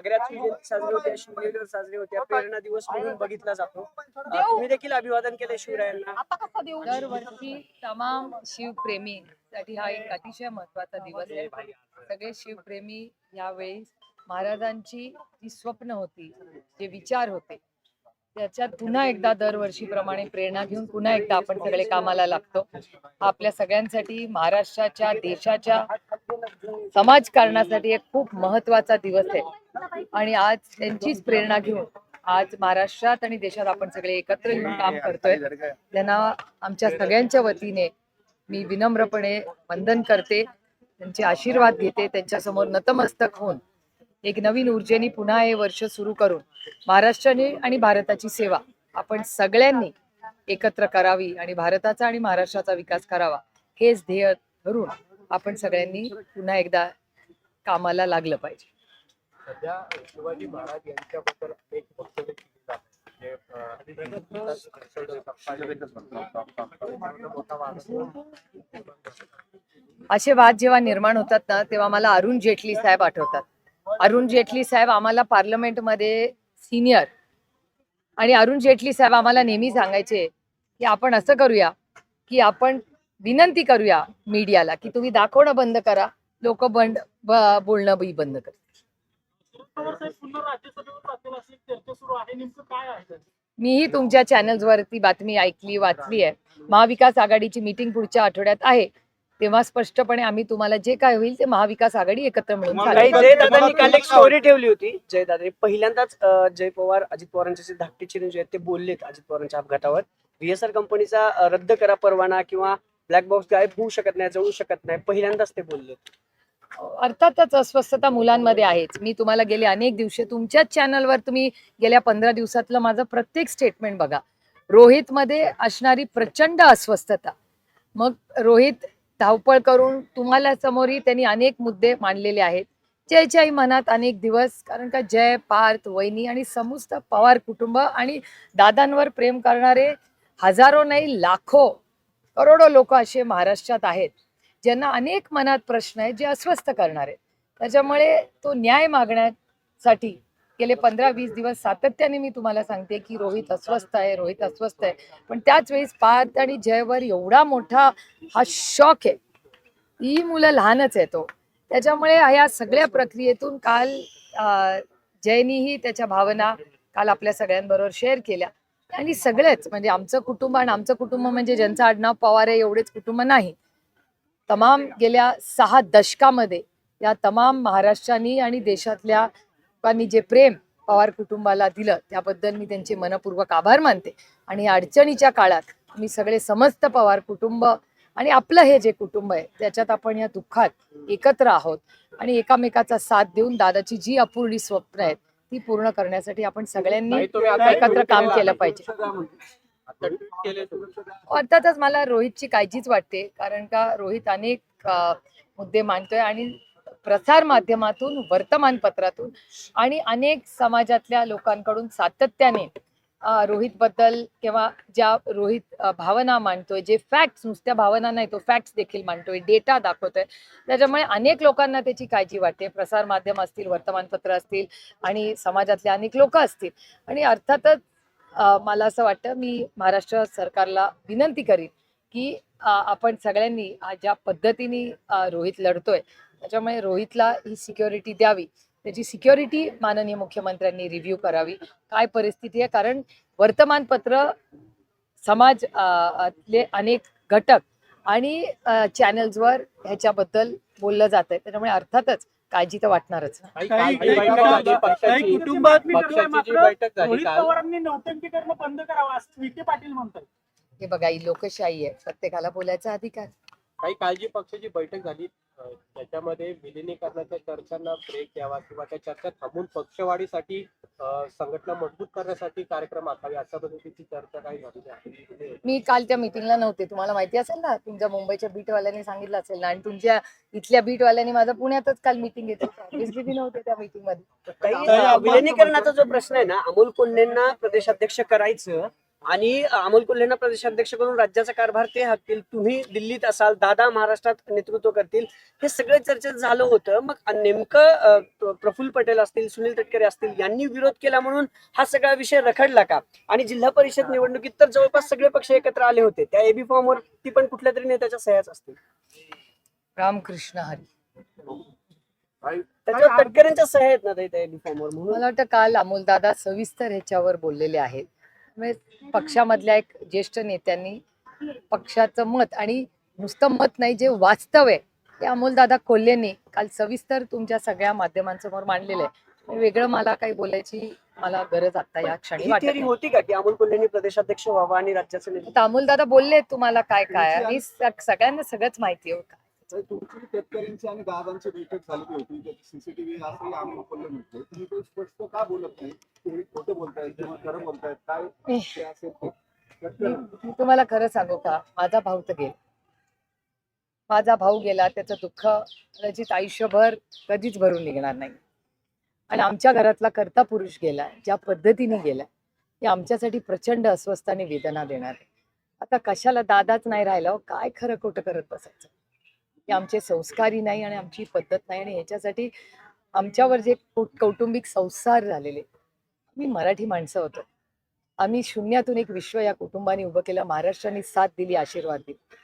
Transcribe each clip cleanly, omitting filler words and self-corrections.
सगळ्यात जयंती साजरी होते, शिवजयंती साजरी होते, प्रेरणा दिवस म्हणून बघितला जातो. तुम्ही देखील अभिवादन केले शिवरायांना. दरवर्षी तमाम शिवप्रेमी साठी हा एक अतिशय महत्वाचा दिवस आहे. सगळे शिवप्रेमी यावेळी महाराजांची जी स्वप्न होती, जे विचार होते, त्याच्यात पुन्हा एकदा दरवर्षीप्रमाणे प्रेरणा घेऊन पुन्हा एकदा आपण सगळे कामाला लागतो. आपल्या सगळ्यांसाठी, महाराष्ट्राच्या, देशाच्या समाजकारणासाठी एक खूप महत्वाचा दिवस आहे आणि आज त्यांचीच प्रेरणा घेऊन आज महाराष्ट्रात आणि देशात आपण सगळे एकत्र येऊन काम करतोय. त्यांना आमच्या सगळ्यांच्या वतीने मी विनम्रपणे वंदन करते, त्यांचे आशीर्वाद घेते, त्यांच्यासमोर नतमस्तक होऊन एक नवीन ऊर्जेने पुन्हा हे वर्ष सुरू करून महाराष्ट्राने आणि भारताची सेवा आपण सगळ्यांनी एकत्र करावी आणि भारताचा आणि महाराष्ट्राचा विकास करावा, हेच ध्येय धरून आपण सगळ्यांनी पुन्हा एकदा कामाला लागलं पाहिजे. सध्या शिवाजी महाराज यांच्याबद्दल अनेक वक्तव्य केली असे वाद जेव्हा निर्माण होतात ना, तेव्हा मला अरुण जेटली साहेब आठवतात. अरुण जेटली साहेब आम्हाला पार्लमेंटमध्ये सिनियर, आणि अरुण जेटली साहेब आम्हाला नेहमी सांगायचे की आपण असं करूया की आपण विनंती करूया मीडियाला की तुम्ही दाखवणं बंद करा, लोक बोलणं बंद करा. मीही तुमच्या चॅनल्सवरती बातमी ऐकली, वाचली आहे. महाविकास आघाडीची मीटिंग पुढच्या आठवड्यात आहे, तेव्हा स्पष्टपणे आम्ही तुम्हाला जे काय होईल ते महाविकास आघाडी एकत्र मिळून जयदादांनी काल एक स्टोरी ठेवली होती. जयदादांनी पहिल्यांदाच जय पवार, अजित पवारांचे जे धाकटे चिरंजीव आहेत ते बोललेत अजित पवारांच्या अपघातावर. VSR कंपनीचा रद्द करा परवाना किंवा ब्लॅक बॉक्स गायब होऊ शकत नाही, जळू शकत नाही, पहिल्यांदाच ते बोललेत. अर्थातच अस्वस्थता मुलांमध्ये आहेच. मी तुम्हाला गेले अनेक दिवशी तुमच्याच चॅनलवर तुम्ही गेल्या 15 दिवसातलं माझं प्रत्येक स्टेटमेंट बघा. रोहितमध्ये असणारी प्रचंड अस्वस्थता, मग रोहित धावपळ करून तुम्हाला समोरही त्यांनी अनेक मुद्दे मांडलेले आहेत. जयच्याही मनात अनेक दिवस, कारण का जय, पार्थ, वहिनी आणि समस्त पवार कुटुंब आणि दादांवर प्रेम करणारे हजारो नाही लाखो करोडो लोक असे महाराष्ट्रात आहेत ज्यांना अनेक मनात प्रश्न आहेत, जे अस्वस्थ करणार आहेत. त्याच्यामुळे तो न्याय मागण्यासाठी गेले 15-20 दिवस सातत्याने मी तुम्हाला सांगते की रोहित अस्वस्थ आहे, रोहित अस्वस्थ आहे. पण त्याच वेळेस पार्थ आणि जयवर एवढा मोठा हा शॉक आहे. ही मुलं लहानच आहे तो, त्याच्यामुळे या सगळ्या प्रक्रियेतून काल जयनीही त्याच्या भावना काल आपल्या सगळ्यांबरोबर शेअर केल्या. आणि सगळेच म्हणजे आमचं कुटुंब, आणि आमचं कुटुंब म्हणजे ज्यांचं आडनाव पवार आहे एवढेच कुटुंब नाही, तमाम गेल्या 6 दशकामध्ये या तमाम महाराष्ट्रानी आणि देशातल्या लोकांनी जे प्रेम पवार कुटुंबाला दिलं त्याबद्दल मी त्यांचे मनपूर्वक आभार मानते. आणि अडचणीच्या काळात मी सगळे समस्त पवार कुटुंब आणि आपलं हे जे कुटुंब आहे त्याच्यात आपण या दुःखात एकत्र आहोत आणि एकामेकाचा साथ देऊन दादाची जी अपूर्णी स्वप्न आहेत ती पूर्ण करण्यासाठी आपण सगळ्यांनी एकत्र काम केलं पाहिजे. अर्थातच मला रोहितची काळजीच वाटते, कारण का रोहित अनेक मुद्दे मांडतोय आणि प्रसार माध्यमातून, वर्तमानपत्रातून आणि अनेक समाजातल्या लोकांकडून सातत्याने रोहित बद्दल किंवा ज्या रोहित भावना मांडतोय, जे फॅक्ट्स, नुसत्या भावना नाही तो फॅक्ट्स देखील मांडतोय, डेटा दाखवतोय, त्याच्यामुळे अनेक लोकांना त्याची काळजी वाटते. प्रसार माध्यम असतील, वर्तमानपत्र असतील आणि समाजातले अनेक लोक असतील. आणि अर्थातच मला असं वाटतं, मी महाराष्ट्र सरकारला विनंती करीन की आपण सगळ्यांनी ज्या पद्धतीने रोहित लढतोय त्याच्यामुळे रोहितला ही सिक्युरिटी द्यावी. त्याची सिक्युरिटी माननीय मुख्यमंत्र्यांनी रिव्ह्यू करावी, काय परिस्थिती आहे. कारण वर्तमानपत्र, समाजातले अनेक घटक आणि चॅनल्सवर ह्याच्याबद्दल बोललं जात आहे, त्याच्यामुळे अर्थातच काळजी तर वाटणारच. हे बघा, ही लोकशाही आहे, प्रत्येकाला बोलायचा अधिकार. काही काळजी पक्षाची बैठक झाली, त्याच्यामध्ये विलिनीकरणाच्या चर्चांना ब्रेक द्यावा किंवा त्या चर्चा थांबून पक्षवाढीसाठी संघटना मजबूत करण्यासाठी कार्यक्रम आखावे, अशा पद्धतीची चर्चा काही झाली आहे. मी काल त्या मीटिंगला नव्हते, तुम्हाला माहिती असेल ना, तुमच्या मुंबईच्या बीटवाल्यांनी सांगितलं असेल ना, आणि तुमच्या इथल्या बीटवाल्यांनी माझं पुण्यातच काल मीटिंग घेतली, ऑब्व्हियसली नव्हते त्या मीटिंग मध्ये. काही विलिनीकरणाचा जो प्रश्न आहे ना, अमोल कोल्हेंना प्रदेशाध्यक्ष करायचं आणि अमोल कोल्हेंना प्रदेशाध्यक्ष करून राज्याचा कारभार ते हाकतील, तुम्ही दिल्लीत असाल, दादा महाराष्ट्रात नेतृत्व करतील, हे सगळं चर्चेत झालं होतं. मग नेमकं प्रफुल्ल पटेल असतील, सुनील तटकरे असतील, यांनी विरोध केला म्हणून हा सगळा विषय रखडला का? आणि जिल्हा परिषद निवडणुकीत तर जवळपास सगळे पक्ष एकत्र आले होते, त्या एबी फॉर्मवर ती पण कुठल्या तरी नेत्याच्या सह्याच असतील. रामकृष्ण हरी. त्याच्यावर तटकरेंच्या सह्या आहेत ना त्या एबी फॉर्मवर, म्हणून मला वाटतं काल अमोलदादा सविस्तर ह्याच्यावर बोललेले आहेत. त्यामुळे पक्षामधल्या एक ज्येष्ठ नेत्यांनी पक्षाचं मत, आणि नुसतं मत नाही, जे वास्तव आहे ते अमोलदादा कोल्हेंनी काल सविस्तर तुमच्या सगळ्या माध्यमांसमोर मांडलेलं आहे. वेगळं मला काही बोलायची मला गरज आता या क्षणी ही वाटत थिअरी नाही. होती का की अमोल कोल्हेंनी प्रदेशाध्यक्ष व्हावा आणि राज्याचं नेतृत्व? आता अमोलदादा बोलले तुम्हाला काय काय, आणि सगळ्यांना सगळंच माहिती आहे. तुमची शेतकऱ्यांची आणि दादांची बैठक झालेली होती, सीसीटीव्ही असंही आम्ही बोललो म्हटलं, तुम्ही तो स्पष्ट का बोलत नाही? तुम्ही खोटं बोलतायत किंवा खरं बोलतायत, काय ते असेल ते? मी तुम्हाला खरं सांगू का, माझा भाऊ तर गेला, माझा भाऊ गेला, त्याचं दुःख कदाचित आयुष्यभर कधीच भरून निघणार नाही. आणि आमच्या घरातला कर्ता पुरुष गेला, ज्या पद्धतीने गेला, हे आमच्यासाठी प्रचंड अस्वस्थ आणि वेदना देणार आहे. आता कशाला दादाच नाही राहिला, काय खरं खोटं करत बसायचं? हे आमचे संस्कारही नाही आणि आमची पद्धत नाही, आणि ह्याच्यासाठी आमच्यावर जे कौटुंबिक संसार झालेले, मी मराठी माणसं होतो, आम्ही शून्यातून एक विश्व या कुटुंबाने उभं केलं, महाराष्ट्राने साथ दिली, आशीर्वाद दिले.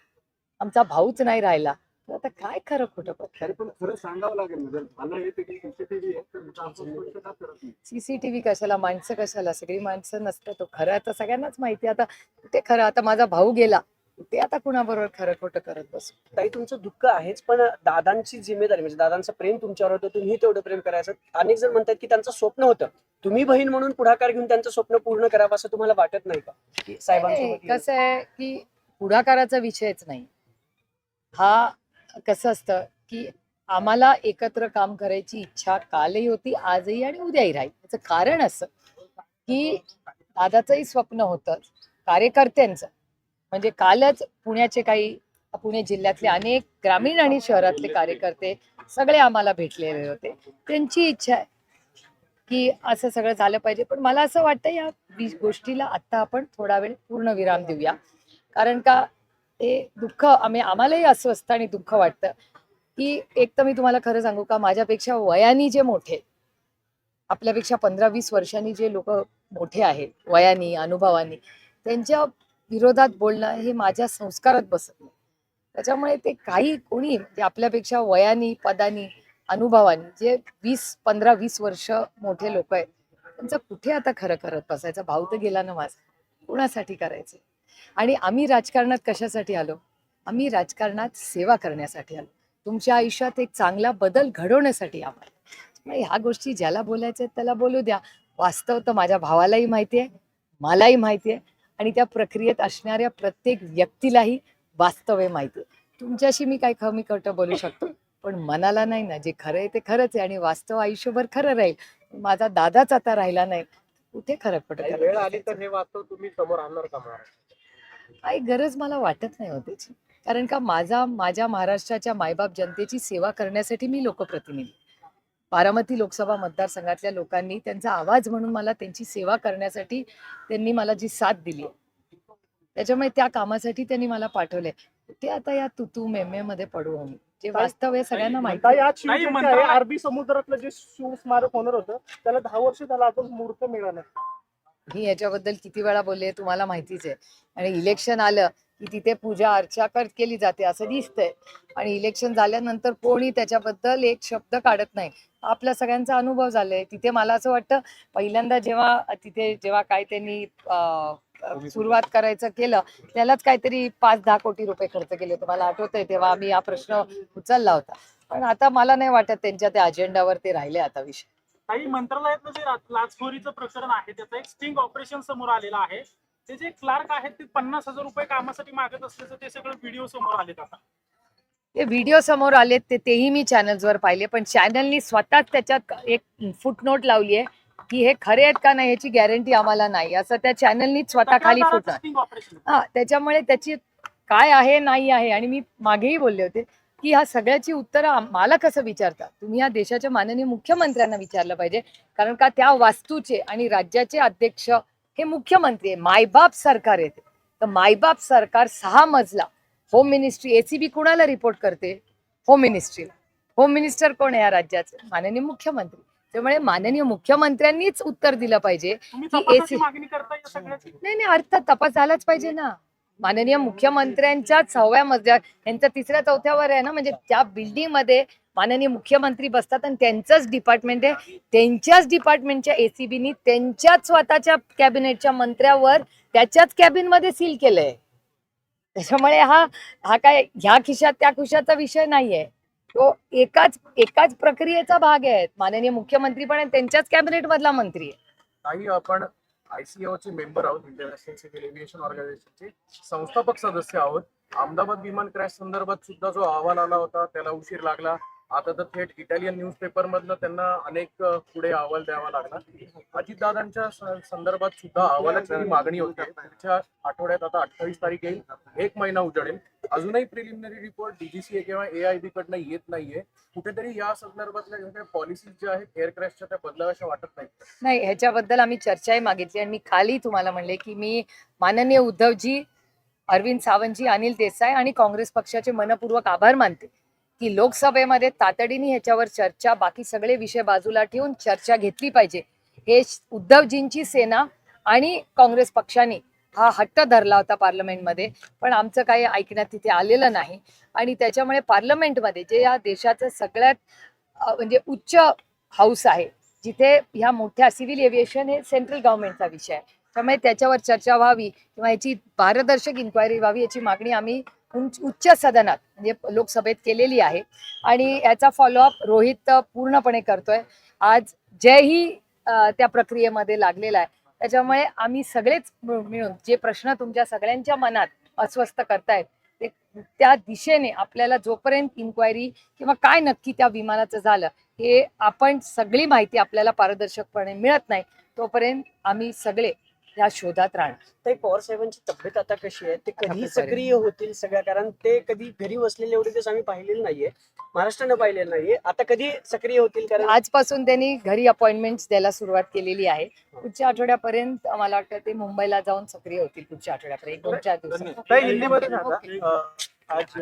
आमचा भाऊच नाही राहिला, तर आता काय खरं खोटं तरी पण खरं सांगावं लागेल ना, जर झालं हे की सीसीटीव्ही आहे तर तुमचं आपण स्पष्ट का करत नाही? सीसीटीव्ही कशाला, माणसं कशाला, सगळी माणसं नसतं. तो खरं आता सगळ्यांनाच माहिती आहे. आता ते खरं, आता माझा भाऊ गेला, ते आता कुणाबरोबर खरं खोटं करत बसू? ताई, तुमचं दुःख आहेच, पण दादांची जिम्मेदारी म्हणजे दादांचं प्रेम तुमच्यावर होतं, तुम्ही तेवढं प्रेम करायचं. अनेक जण म्हणतात की त्यांचं स्वप्न होतं, तुम्ही बहीण म्हणून पुढाकार घेऊन त्यांचं स्वप्न पूर्ण करावं, असं तुम्हाला वाटत नाही का की साहेबांसोबत? कसं आहे की पुढाकाराचा विषयच नाही हा. कसं असतं की आम्हाला एकत्र काम करायची इच्छा कालही होती, आजही आणि उद्याही राहील. त्याचं कारण असं की दादाचंही स्वप्न होतं कार्यकर्त्यांचं. म्हणजे कालच पुण्याचे काही, पुणे जिल्ह्यातले अनेक ग्रामीण आणि शहरातले कार्यकर्ते सगळे आम्हाला भेटलेले होते. त्यांची इच्छा आहे की असं सगळं झालं पाहिजे. पण मला असं वाटतं या गोष्टीला आता आपण थोडा वेळ पूर्ण विराम देऊया. कारण का ते दुःख आम्हालाही अस्वस्थ आणि दुःख वाटतं की एक तर मी तुम्हाला खरं सांगू का, माझ्यापेक्षा वयानी जे मोठे, आपल्यापेक्षा 15-20 वर्षांनी जे लोक मोठे आहेत वयानी, अनुभवानी, त्यांच्या विरोधात बोलणं हे माझ्या संस्कारात बसत नाही. त्याच्यामुळे ते काही कोणी जे आपल्यापेक्षा वयानी, पदानी, अनुभवानी जे 15-20 वर्ष मोठे लोक आहेत, त्यांचं कुठे आता खरं करत बसायचं? भाऊ तर गेला ना माझा, कुणासाठी करायचं? आणि आम्ही राजकारणात कशासाठी आलो? आम्ही राजकारणात सेवा करण्यासाठी आलो, तुमच्या आयुष्यात एक चांगला बदल घडवण्यासाठी आम्हाला. ह्या गोष्टी ज्याला बोलायच्या आहेत त्याला बोलू द्या. वास्तव तर माझ्या भावालाही माहिती आहे, मलाही माहिती आहे, आणि त्या प्रक्रियेत असणाऱ्या प्रत्येक व्यक्तीलाही वास्तव माहिती आहे. तुमच्याशी मी काय कमी खोटं बोलू शकतो, पण मनाला नाही ना. जे खरं आहे ते खरंच आहे, आणि वास्तव आयुष्यभर खरं राहील. माझा दादाच आता राहिला नाही, कुठे खरं खोटं काही करायचं? वेळ आली तर हे वास्तव तुम्ही समोर आणणार का महाराष्ट्र? काही गरज मला वाटत नाही होत्याची. कारण का माझ्या महाराष्ट्राच्या मायबाप जनतेची सेवा करण्यासाठी मी लोकप्रतिनिधी, बारामती लोकसभा मतदारसंघातल्या लोकांनी त्यांचा आवाज म्हणून मला त्यांची सेवा करण्यासाठी त्यांनी मला जी साथ दिली आहे, त्याच्यामुळे त्या कामासाठी त्यांनी मला पाठवले. ते आता या तुतू मेमे मध्ये पडू आम्ही. जे वास्तव आहे सगळ्यांना माहिती आहे. यात अरबी समुद्रातलं जे शिव स्मारक होणार होतं त्याला 10 वर्ष झालं अजून मुहूर्त मिळाला. मी याच्याबद्दल किती वेळा बोलले तुम्हाला माहितीच आहे. आणि इलेक्शन आलं की तिथे पूजा अर्चा केली जाते असं दिसतंय, आणि इलेक्शन झाल्यानंतर कोणी त्याच्याबद्दल एक शब्द काढत नाही. आपल्या सगळ्यांचा अनुभव झालाय तिथे. मला असं वाटतं पहिल्यांदा जेव्हा काय त्यांनी सुरुवात करायचं केलं, त्यालाच काहीतरी 5-10 कोटी रुपये खर्च केले होते, मला आठवतंय. तेव्हा आम्ही हा प्रश्न उचलला होता. पण आता मला नाही वाटत त्यांच्या त्या अजेंडावर ते राहिले आता विषय. काही मंत्रालयातलं जे लाचखोरीचं प्रकरण आहे त्याचं एक स्टिंग ऑपरेशन समोर आलेलं आहे. ते जे क्लार्क आहेत ते 50,000 रुपये कामासाठी मागत असल्याचं ते सगळं व्हिडिओ समोर आलेत. आता ते व्हिडिओ समोर आलेत तेही मी चॅनल्सवर पाहिले, पण चॅनलनी स्वतःच त्याच्यात एक फुटनोट लावली आहे की हे खरे आहेत का नाही याची गॅरंटी आम्हाला नाही, असं त्या चॅनलनीच स्वतः खाली फुटलं. स्टिंग ऑपरेशन हा, त्याच्यामुळे त्याची काय आहे नाही आहे, आणि मी मागेही बोलले होते की ह्या सगळ्याची उत्तरं मला कसं विचारता तुम्ही? या देशाच्या माननीय मुख्यमंत्र्यांना विचारलं पाहिजे, कारण का त्या वास्तूचे आणि राज्याचे अध्यक्ष हे मुख्यमंत्री आहे, मायबाप सरकार आहे ते. तर मायबाप सरकार 6 मजला होम मिनिस्ट्री, एसीबी कुणाला रिपोर्ट करते? होम मिनिस्ट्रीला. होम मिनिस्टर कोण आहे या राज्याचे? माननीय मुख्यमंत्री. त्यामुळे माननीय मुख्यमंत्र्यांनीच उत्तर दिलं पाहिजे तुम्ही की तपासाची AC मागणी करताय या सगळ्याची? नाही अर्थात तपास झालाच पाहिजे ना. माननीय मुख्यमंत्र्यांच्या 6व्या मजल्यात, यांचा 3ऱ्या 4थ्यावर आहे ना, म्हणजे त्या बिल्डिंग मध्ये माननीय मुख्यमंत्री बसतात आणि त्यांचंच डिपार्टमेंट आहे. त्यांच्याच डिपार्टमेंटच्या एसीबीनी त्यांच्याच स्वतःच्या कॅबिनेटच्या मंत्र्यावर त्याच्याच कॅबिन मध्ये सील केलंय. त्याच्यामुळे हा काय ह्या खिशात त्या खिशाचा विषय नाहीये. तो एकाच प्रक्रियेचा भाग आहे. माननीय मुख्यमंत्री पण आहे, त्यांच्याच कॅबिनेट मधला मंत्री आहे. काही आपण ICAO चे मेंबर आहोत, इंटरनॅशनल सिव्हिल एव्हिएशन ऑर्गनायझेशनचे संस्थापक सदस्य आहोत. अहमदाबाद विमान क्रॅश संदर्भात सुद्धा जो अहवाल आला होता त्याला उशीर लागला. आता तर थेट इटालियन न्यूजपेपर मधनं त्यांना अनेक पुढे अहवाल द्यावा लागला. अजितदादांच्या संदर्भात सुद्धा अहवालाची मागणी होती. पुढच्या आठवड्यात आता 28 तारीख येईल, 1 महिना उजळेल. अजूनही प्रिलिमिनरी रिपोर्ट DGCA किंवा AIB कडनं येत नाहीये. कुठेतरी या संदर्भातल्या ज्या काही पॉलिसीज ज्या आहेत एअर क्रॅशच्या त्या बदलाव्याशा वाटत नाही. नाही, ह्याच्याबद्दल आम्ही चर्चाही मागितली आणि मी खाली तुम्हाला म्हणले की मी माननीय उद्धवजी, अरविंद सावंतजी, अनिल देसाई आणि काँग्रेस पक्षाचे मनपूर्वक आभार मानते की लोकसभेमध्ये तातडीने ह्याच्यावर चर्चा, बाकी सगळे विषय बाजूला ठेवून चर्चा घेतली पाहिजे. हे उद्धवजींची सेना आणि काँग्रेस पक्षाने हा हट्ट धरला होता पार्लमेंटमध्ये, पण आमचं काही ऐकण्यात तिथे आलेलं नाही. आणि त्याच्यामुळे पार्लमेंटमध्ये जे या देशाचं सगळ्यात म्हणजे उच्च हाऊस आहे, जिथे ह्या मोठ्या सिव्हिल एव्हिएशन हे सेंट्रल गव्हर्नमेंटचा विषय आहे, त्यामुळे त्याच्यावर चर्चा व्हावी किंवा याची पारदर्शक इन्क्वायरी व्हावी याची मागणी आम्ही उच्च सदनात म्हणजे लोकसभेत केलेली आहे. आणि याचा फॉलोअप रोहित पूर्णपणे करतोय. आज जयही त्या प्रक्रियेमध्ये लागलेला आहे. त्याच्यामुळे आम्ही सगळेच मिळून जे प्रश्न तुमच्या सगळ्यांच्या मनात अस्वस्थ करतायत ते त्या दिशेने आपल्याला जोपर्यंत इन्क्वायरी किंवा काय नक्की त्या विमानाचं झालं हे आपण सगळी माहिती आपल्याला पारदर्शकपणे मिळत नाही तोपर्यंत आम्ही सगळे या शोधात राहणार. ताई, पवार साहेबांची तब्येत आता कशी आहे? ते कधी अगदी सक्रिय होतील सगळ्या? कारण ते कधी घरी बसलेले एवढे दिवस आम्ही पाहिलेलं नाहीये, महाराष्ट्रानं पाहिलेलं नाहीये. आता कधी सक्रिय होतील? कारण आजपासून त्यांनी घरी अपॉइंटमेंट द्यायला सुरुवात केलेली आहे. पुढच्या आठवड्यापर्यंत मला वाटतं ते मुंबईला जाऊन सक्रिय होतील. पुढच्या आठवड्यापर्यंत 1-4 दिवसात. ताई, हिंदीमध्ये सांगा. ओके. आज